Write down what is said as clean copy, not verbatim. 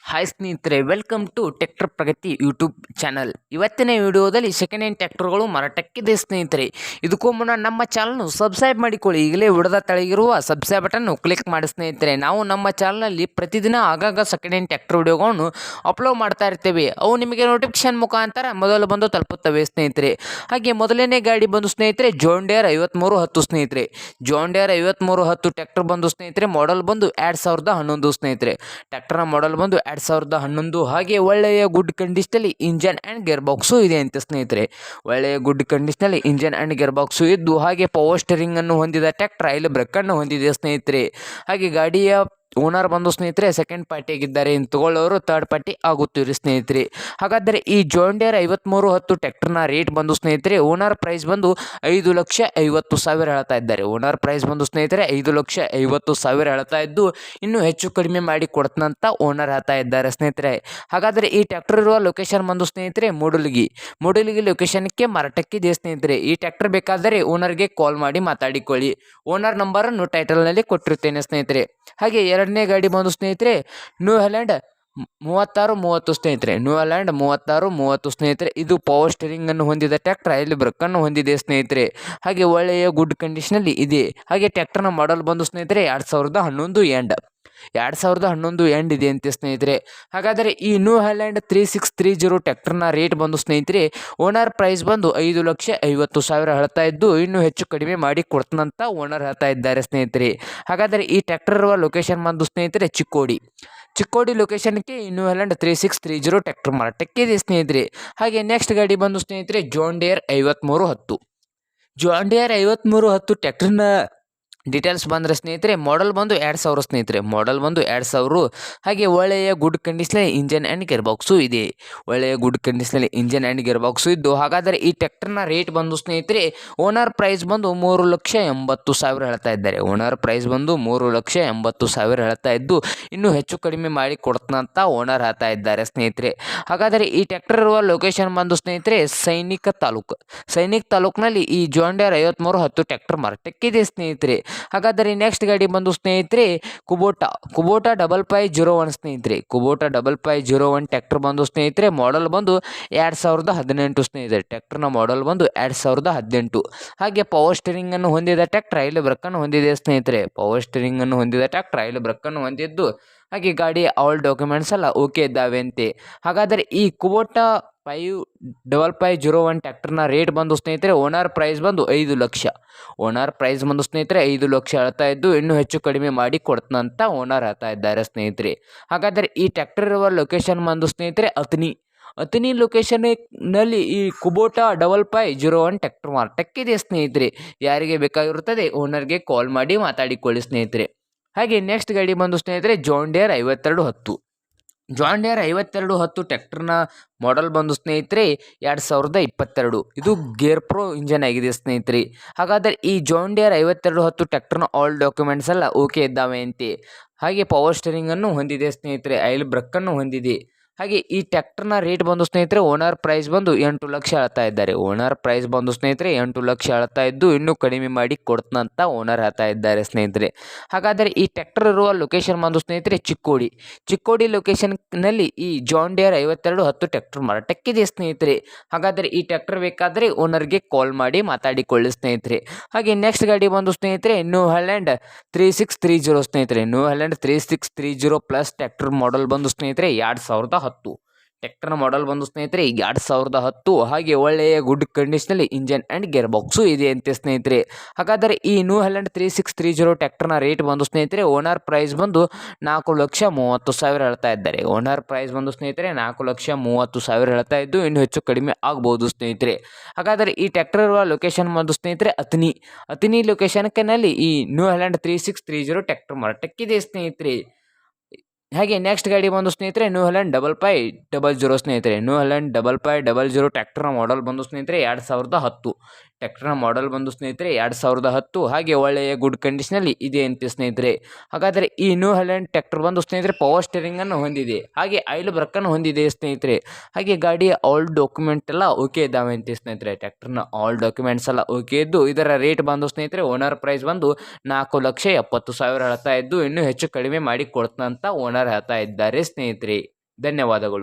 Hi ಸ್ನೇಹಿತರೆ, welcome to tractor Pragathi YouTube channel. ಇವತ್ತಿನ ವಿಡಿಯೋದಲ್ಲಿ ಸೆಕೆಂಡ್ ಹ್ಯಾಂಡ್ ಟ್ರ್ಯಾಕ್ಟರ್ಗಳು ಮಾರಾಟಕ್ಕಿದೆ ಸ್ನೇಹಿತರೆ. ಇದಕ್ಕೂ ಮುನ್ನ ನಮ್ಮ ಚಾನಲ್ನು ಸಬ್ಸ್ಕ್ರೈಬ್ ಮಾಡಿಕೊಳ್ಳಿ. ಈಗಲೇ ವಿಡದ ತೆಳಗಿರುವ ಸಬ್ಸ್ಕ್ರೈಬ್ ಬಟನ್ನು ಕ್ಲಿಕ್ ಮಾಡಿ ಸ್ನೇಹಿತರೆ. ನಾವು ನಮ್ಮ ಚಾನಲ್ನಲ್ಲಿ ಪ್ರತಿದಿನ ಆಗಾಗ ಸೆಕೆಂಡ್ ಹ್ಯಾಂಡ್ ಟ್ರ್ಯಾಕ್ಟರ್ ವಿಡಿಯೋಗಳನ್ನು ಅಪ್ಲೋಡ್ ಮಾಡ್ತಾ ಇರ್ತೇವೆ. ಅವು ನಿಮಗೆ ನೋಟಿಫಿಕೇಶನ್ ಮುಖಾಂತರ ಮೊದಲು ಬಂದು ತಲುಪುತ್ತವೆ ಸ್ನೇಹಿತರೆ. ಹಾಗೆ ಮೊದಲನೇ ಗಾಡಿ ಬಂದು ಸ್ನೇಹಿತರೆ ಜಾನ್ ಡೀರೆ 5310 ಸ್ನೇಹಿತರೆ. ಜಾನ್ ಡೀರೆ 5310 ಟ್ರ್ಯಾಕ್ಟರ್ ಬಂದು ಸ್ನೇಹಿತರೆ, ಮಾಡೆಲ್ ಬಂದು 2011 ಸ್ನೇಹಿತರೆ. ಟ್ರ್ಯಾಕ್ಟರ್ನ ಮಾಡೆಲ್ ಬಂದು 2011. ಹಾಗೆ ಒಳ್ಳೆಯ ಗುಡ್ ಕಂಡೀಷನಲ್ಲಿ ಇಂಜನ್ ಆ್ಯಂಡ್ ಗೇರ್ ಬಾಕ್ಸು ಇದೆ ಅಂತ ಸ್ನೇಹಿತರೆ. ಒಳ್ಳೆಯ ಗುಡ್ ಕಂಡೀಷನಲ್ಲಿ ಇಂಜನ್ ಆ್ಯಂಡ್ ಗೇರ್ ಬಾಕ್ಸು ಇದ್ದು, ಹಾಗೆ ಪವರ್ ಸ್ಟೀರಿಂಗ್ ಅನ್ನು ಹೊಂದಿದ ಟ್ರ್ಯಾಕ್ಟರ್, ಆಯಿಲ್ ಬ್ರೇಕ್ ಅನ್ನು ಹೊಂದಿದೆ ಸ್ನೇಹಿತರೆ. ಹಾಗೆ ಗಾಡಿಯ ಓನರ್ ಬಂದು ಸ್ನೇಹಿತರೆ ಸೆಕೆಂಡ್ ಪಾರ್ಟಿ ಆಗಿದ್ದಾರೆ. ಇನ್ನು ತಗೊಳ್ಳೋರು ಥರ್ಡ್ ಪಾರ್ಟಿ ಆಗುತ್ತೀರಿ ಸ್ನೇಹಿತರೆ. ಹಾಗಾದರೆ ಈ ಜಾನ್ ಡೀರೆ 5310 ಟ್ರ್ಯಾಕ್ಟರ್ನ ರೇಟ್ ಬಂದು ಸ್ನೇಹಿತರೆ, ಓನರ್ ಪ್ರೈಸ್ ಬಂದು 5,50,000 ಹೇಳ್ತಾ ಇದ್ದಾರೆ. ಓನರ್ ಪ್ರೈಸ್ ಬಂದು ಸ್ನೇಹಿತರೆ 5,50,000 ಹೇಳ್ತಾ ಇದ್ದು, ಇನ್ನೂ ಹೆಚ್ಚು ಕಡಿಮೆ ಮಾಡಿ ಕೊಡ್ತಂತ ಓನರ್ ಹೇಳ್ತಾ ಇದ್ದಾರೆ ಸ್ನೇಹಿತರೆ. ಹಾಗಾದರೆ ಈ ಟ್ರ್ಯಾಕ್ಟರ್ ಇರುವ ಲೊಕೇಶನ್ ಬಂದು ಸ್ನೇಹಿತರೆ ಮೂಡಲಗಿ ಲೊಕೇಶನ್ಗೆ ಮಾರಾಟಕ್ಕಿದೆ ಸ್ನೇಹಿತರೆ. ಈ ಟ್ರ್ಯಾಕ್ಟರ್ ಬೇಕಾದರೆ ಓನರ್ಗೆ ಕಾಲ್ ಮಾಡಿ ಮಾತಾಡಿಕೊಳ್ಳಿ. ಓನರ್ ನಂಬರನ್ನು ಟೈಟಲ್ನಲ್ಲಿ ಕೊಟ್ಟಿರ್ತೇನೆ ಸ್ನೇಹಿತರೆ. ಹಾಗೆ ಎರಡನೇ ಗಾಡಿ ಬಂದು ಸ್ನೇಹಿತರೆ ನ್ಯೂ ಹಾಲೆಂಡ್ 3630 ಸ್ನೇಹಿತರೆ. ನ್ಯೂ ಹಾಲೆಂಡ್ 3630 ಸ್ನೇಹಿತರೆ. ಇದು ಪವರ್ ಸ್ಟೀರಿಂಗ್ ಅನ್ನು ಹೊಂದಿದ ಟ್ರ್ಯಾಕ್ಟರ್, ಆಯಿಲ್ ಬ್ರೇಕ್ ಅನ್ನು ಹೊಂದಿದೆ ಸ್ನೇಹಿತರೆ. ಹಾಗೆ ಒಳ್ಳೆಯ ಗುಡ್ ಕಂಡೀಷನಲ್ಲಿ ಇದೆ. ಹಾಗೆ ಟ್ರ್ಯಾಕ್ಟರ್ನ ಮಾಡೆಲ್ ಬಂದು ಸ್ನೇಹಿತರೆ 2011 ಎಂಡ್ ಇದೆ ಅಂತೆ ಸ್ನೇಹಿತರೆ. ಹಾಗಾದರೆ ಈ ನ್ಯೂ ಹಾಲೆಂಡ್ 3630 ಟ್ರ್ಯಾಕ್ಟರ್ನ ರೇಟ್ ಬಂದು ಸ್ನೇಹಿತರೆ, ಓನರ್ ಪ್ರೈಸ್ ಬಂದು 5,50,000 ಹೇಳ್ತಾ ಇದ್ದು, ಇನ್ನೂ ಹೆಚ್ಚು ಕಡಿಮೆ ಮಾಡಿ ಕೊಡ್ತಂತ ಓನರ್ ಹೇಳ್ತಾ ಇದ್ದಾರೆ ಸ್ನೇಹಿತರೆ. ಹಾಗಾದರೆ ಈ ಟ್ರ್ಯಾಕ್ಟರ್ ಇರುವ ಲೊಕೇಶನ್ ಬಂದು ಸ್ನೇಹಿತರೆ ಚಿಕ್ಕೋಡಿ ಲೊಕೇಶನ್ಗೆ ನ್ಯೂ ಹಾಲೆಂಡ್ 3630 ಟ್ರ್ಯಾಕ್ಟರ್ ಮಾರಾಟಕ್ಕೆ ಇದೆ ಸ್ನೇಹಿತರೆ. ಹಾಗೆ ನೆಕ್ಸ್ಟ್ ಗಾಡಿ ಬಂದು ಸ್ನೇಹಿತರೆ ಜಾನ್ ಡೀರೆ 5310. ಜಾನ್ ಡೀರೆ 5310 ಟ್ರ್ಯಾಕ್ಟರ್ನ ಡೀಟೇಲ್ಸ್ ಬಂದರೆ ಸ್ನೇಹಿತರೆ, ಮಾಡೆಲ್ ಬಂದು 2000 ಸ್ನೇಹಿತರೆ. ಮಾಡೆಲ್ ಬಂದು 2000. ಹಾಗೆ ಒಳ್ಳೆಯ ಗುಡ್ ಕಂಡೀಷನಲ್ಲಿ ಇಂಜನ್ ಆ್ಯಂಡ್ ಗೇರ್ ಬಾಕ್ಸು ಇದೆ. ಒಳ್ಳೆಯ ಗುಡ್ ಕಂಡೀಷನಲ್ಲಿ ಇಂಜನ್ ಆ್ಯಂಡ್ ಗೇರ್ ಬಾಕ್ಸು ಇದ್ದು, ಹಾಗಾದರೆ ಈ ಟ್ರ್ಯಾಕ್ಟರ್ನ ರೇಟ್ ಬಂದು ಸ್ನೇಹಿತರೆ, ಓನರ್ ಪ್ರೈಸ್ ಬಂದು 3,80,000 ಹೇಳ್ತಾ ಇದ್ದಾರೆ. ಓನರ್ ಪ್ರೈಸ್ ಬಂದು 3,80,000 ಹೇಳ್ತಾ ಇದ್ದು, ಇನ್ನೂ ಹೆಚ್ಚು ಕಡಿಮೆ ಮಾಡಿ ಕೊಡ್ತಂತ ಓನರ್ ಹೇಳ್ತಾ ಇದ್ದಾರೆ ಸ್ನೇಹಿತರೆ. ಹಾಗಾದರೆ ಈ ಟ್ರ್ಯಾಕ್ಟರ್ ಇರುವ ಲೊಕೇಶನ್ ಬಂದು ಸ್ನೇಹಿತರೆ ಸೈನಿಕ ತಾಲೂಕಿನಲ್ಲಿ ಈ ಜಾನ್ ಡೀರೆ 5310 ಟ್ರ್ಯಾಕ್ಟರ್ ಮಾರಾಟಕ್ಕಿದೆ ಸ್ನೇಹಿತರೆ. ಹಾಗಾದರೆ ನೆಕ್ಸ್ಟ್ ಗಾಡಿ ಬಂದು ಸ್ನೇಹಿತರೆ ಕುಬೋಟಾ 5501 ಸ್ನೇಹಿತರೆ. ಕುಬೋಟಾ 5501 ಟ್ರ್ಯಾಕ್ಟರ್ ಬಂದು ಸ್ನೇಹಿತರೆ, ಮಾಡೆಲ್ ಬಂದು 2018 ಸ್ನೇಹಿತರೆ. ಟ್ರ್ಯಾಕ್ಟರ್ನ ಮಾಡೆಲ್ ಬಂದು 2018. ಹಾಗೆ ಪವರ್ ಸ್ಟೀರಿಂಗ್ ಅನ್ನು ಹೊಂದಿದ ಟ್ರ್ಯಾಕ್ಟರ್, ಆಯಿಲ್ ಬ್ರೇಕ್ ಅನ್ನು ಹೊಂದಿದೆ ಸ್ನೇಹಿತರೆ. ಪವರ್ ಸ್ಟೀರಿಂಗ್ ಅನ್ನು ಹೊಂದಿದ ಟ್ರ್ಯಾಕ್ಟರ್, ಆಯಿಲ್ ಬ್ರೇಕ್ ಅನ್ನು ಹೊಂದಿದ್ದು, ಹಾಗೆ ಗಾಡಿ ಆಲ್ ಡಾಕ್ಯುಮೆಂಟ್ಸ್ ಎಲ್ಲ ಓಕೆ ಇದ್ದಾವೆ ಅಂತೆ. ಹಾಗಾದರೆ ಈ ಕುಬೋಟಾ 5501 ಟ್ರ್ಯಾಕ್ಟರ್ನ ರೇಟ್ ಬಂದು ಸ್ನೇಹಿತರೆ, ಓನರ್ ಪ್ರೈಸ್ ಬಂದು 5 ಲಕ್ಷ. ಓನರ್ ಪ್ರೈಸ್ ಬಂದು ಸ್ನೇಹಿತರೆ 5 ಲಕ್ಷ ಹೇಳ್ತಾ ಇದ್ದು, ಇನ್ನೂ ಹೆಚ್ಚು ಕಡಿಮೆ ಮಾಡಿ ಕೊಡ್ತಂತ ಓನರ್ ಹೇಳ್ತಾ ಇದ್ದಾರೆ ಸ್ನೇಹಿತರೆ. ಹಾಗಾದರೆ ಈ ಟ್ರ್ಯಾಕ್ಟರ್ ಇರುವ ಲೊಕೇಶನ್ ಬಂದು ಸ್ನೇಹಿತರೆ ಅತನಿ ಲೊಕೇಶನ್ನಲ್ಲಿ ಈ ಕುಬೋಟಾ 5501 ಟ್ರ್ಯಾಕ್ಟರ್ ಮಾರಾಟಕ್ಕಿದೆ ಸ್ನೇಹಿತರೆ. ಯಾರಿಗೆ ಬೇಕಾಗಿರುತ್ತದೆ ಓನರ್ಗೆ ಕಾಲ್ ಮಾಡಿ ಮಾತಾಡಿಕೊಳ್ಳಿ ಸ್ನೇಹಿತರೆ. ಹಾಗೆ ನೆಕ್ಸ್ಟ್ ಗಾಡಿ ಬಂದು ಸ್ನೇಹಿತರೆ ಜಾನ್ ಡೀರೆ 5210. ಜಾನ್ ಡೀರೆ 5210 ಟ್ರ್ಯಾಕ್ಟರ್ನ ಮಾಡೆಲ್ ಬಂದು ಸ್ನೇಹಿತರೆ 2022. ಇದು ಗೇರ್ ಪ್ರೋ ಇಂಜನ್ ಆಗಿದೆ ಸ್ನೇಹಿತರೆ. ಹಾಗಾದರೆ ಈ ಜಾನ್ ಡೀರೆ 5210 ಟ್ರ್ಯಾಕ್ಟರ್ನ ಆಲ್ ಡಾಕ್ಯುಮೆಂಟ್ಸ್ ಎಲ್ಲ ಓಕೆ ಇದ್ದಾವೆ ಅಂತೆ. ಹಾಗೆ ಪವರ್ ಸ್ಟೀರಿಂಗ್ ಅನ್ನು ಹೊಂದಿದೆ ಸ್ನೇಹಿತರೆ, ಆಯಿಲ್ ಬ್ರೇಕ್ ಅನ್ನು ಹೊಂದಿದೆ. ಹಾಗೆ ಈ ಟ್ರ್ಯಾಕ್ಟರ್ನ ರೇಟ್ ಬಂದು ಸ್ನೇಹಿತರೆ, ಓನರ್ ಪ್ರೈಸ್ ಬಂದು 8 ಲಕ್ಷ ಹೇಳ್ತಾ ಇದ್ದಾರೆ. ಓನರ್ ಪ್ರೈಸ್ ಬಂದು ಸ್ನೇಹಿತರೆ 8 ಲಕ್ಷ ಹೇಳ್ತಾ ಇದ್ದು, ಇನ್ನೂ ಕಡಿಮೆ ಮಾಡಿ ಕೊಡ್ತಂತ ಓನರ್ ಹೇಳ್ತಾ ಇದ್ದಾರೆ ಸ್ನೇಹಿತರೆ. ಹಾಗಾದರೆ ಈ ಟ್ರ್ಯಾಕ್ಟರ್ ಇರುವ ಲೊಕೇಶನ್ ಬಂದು ಸ್ನೇಹಿತರೆ ಚಿಕ್ಕೋಡಿ ಲೊಕೇಶನ್ನಲ್ಲಿ ಈ ಜಾನ್ ಡೀರೆ 5210 ಟ್ರ್ಯಾಕ್ಟರ್ ಮಾರಾಟಕ್ಕಿದೆ ಸ್ನೇಹಿತರೆ. ಹಾಗಾದರೆ ಈ ಟ್ರ್ಯಾಕ್ಟರ್ ಬೇಕಾದರೆ ಓನರ್ಗೆ ಕಾಲ್ ಮಾಡಿ ಮಾತಾಡಿಕೊಳ್ಳಿ ಸ್ನೇಹಿತರೆ. ಹಾಗೆ ನೆಕ್ಸ್ಟ್ ಗಾಡಿ ಬಂದು ಸ್ನೇಹಿತರೆ ನ್ಯೂ ಹಾಲೆಂಡ್ 3630 ಸ್ನೇಹಿತರೆ. New Holland 3630 plus tractor model ಬಂದು ಸ್ನೇಹಿತರೆ 2010. ಟ್ರ್ಯಾಕ್ಟರ್ನ ಮಾಡೆಲ್ ಬಂದು ಸ್ನೇಹಿತರೆ 2010. ಹಾಗೆ ಒಳ್ಳೆಯ ಗುಡ್ ಕಂಡೀಷನಲ್ಲಿ ಇಂಜನ್ ಆ್ಯಂಡ್ ಗೇರ್ ಬಾಕ್ಸು ಇದೆ ಅಂತೆ ಸ್ನೇಹಿತರೆ. ಹಾಗಾದರೆ ಈ ನ್ಯೂ ಹಾಲೆಂಡ್ 3630 ಟ್ರ್ಯಾಕ್ಟರ್ನ ರೇಟ್ ಬಂದು ಸ್ನೇಹಿತರೆ, ಓನರ್ ಪ್ರೈಸ್ ಬಂದು 4,30,000 ಹೇಳ್ತಾ ಇದ್ದಾರೆ. ಓನರ್ ಪ್ರೈಸ್ ಬಂದು ಸ್ನೇಹಿತರೆ 4,30,000 ಹೇಳ್ತಾ ಇದ್ದು, ಇನ್ನೂ ಹೆಚ್ಚು ಕಡಿಮೆ ಆಗ್ಬೋದು ಸ್ನೇಹಿತರೆ. ಹಾಗಾದರೆ ಈ ಟ್ರ್ಯಾಕ್ಟರ್ ಇರುವ ಲೊಕೇಶನ್ ಬಂದು ಸ್ನೇಹಿತರೆ ಅತನಿ ಲೊಕೇಶನ್ನಲ್ಲಿ ಈ ನ್ಯೂ ಹಾಲೆಂಡ್ 3630 ಟ್ರ್ಯಾಕ್ಟರ್ ಮಾರಾಟಕ್ಕಿದೆ ಸ್ನೇಹಿತರೆ. ಹಾಗೆ ನೆಕ್ಸ್ಟ್ ಗಾಡಿ ಬಂದು ಸ್ನೇಹಿತರೆ ನ್ಯೂ ಹಾಲೆಂಡ್ 5500 ಸ್ನೇಹಿತರೆ. ನ್ಯೂ ಹಾಲೆಂಡ್ 5500 ಟ್ರ್ಯಾಕ್ಟರ್ನ ಮಾಡೆಲ್ ಬಂದು ಸ್ನೇಹಿತರೆ 2010. ಟ್ಯಾಕ್ಟರ್ನ ಮಾಡೆಲ್ ಬಂದು ಸ್ನೇಹಿತರೆ 2010 ಹಾಗೆ ಒಳ್ಳೆಯ ಗುಡ್ ಕಂಡೀಷನಲ್ಲಿ ಇದೆ ಅಂತೆ ಸ್ನೇಹಿತರೆ. ಹಾಗಾದರೆ ಈ ನ್ಯೂ ಹಾಲೆಂಡ್ ಟ್ಯಾಕ್ಟರ್ ಬಂದು ಸ್ನೇಹಿತರೆ ಪವರ್ ಸ್ಟೇರಿಂಗನ್ನು ಹೊಂದಿದೆ, ಹಾಗೆ ಆಯಿಲ್ ಬ್ರೇಕನ್ನು ಹೊಂದಿದೆ ಸ್ನೇಹಿತರೆ. ಹಾಗೆ ಗಾಡಿಯ ಆಲ್ ಡಾಕ್ಯುಮೆಂಟ್ ಎಲ್ಲ ಓಕೆ ಇದ್ದಾವೆ ಅಂತೆ ಸ್ನೇಹಿತರೆ. ಟ್ಯಾಕ್ಟರ್ನ ಆಲ್ ಡಾಕ್ಯುಮೆಂಟ್ಸ್ ಎಲ್ಲ ಓಕೆ ಇದ್ದು ಇದರ ರೇಟ್ ಬಂದು ಸ್ನೇಹಿತರೆ ಓನರ್ ಪ್ರೈಸ್ ಬಂದು 4,70,000 ಹೇಳ್ತಾ ಇದ್ದು ಇನ್ನೂ ಹೆಚ್ಚು ಕಡಿಮೆ ಮಾಡಿ ಕೊಡ್ತಂತ ಓನರ್ ಹೇಳ್ತಾ ಇದ್ದಾರೆ ಸ್ನೇಹಿತರೆ. ಧನ್ಯವಾದಗಳು.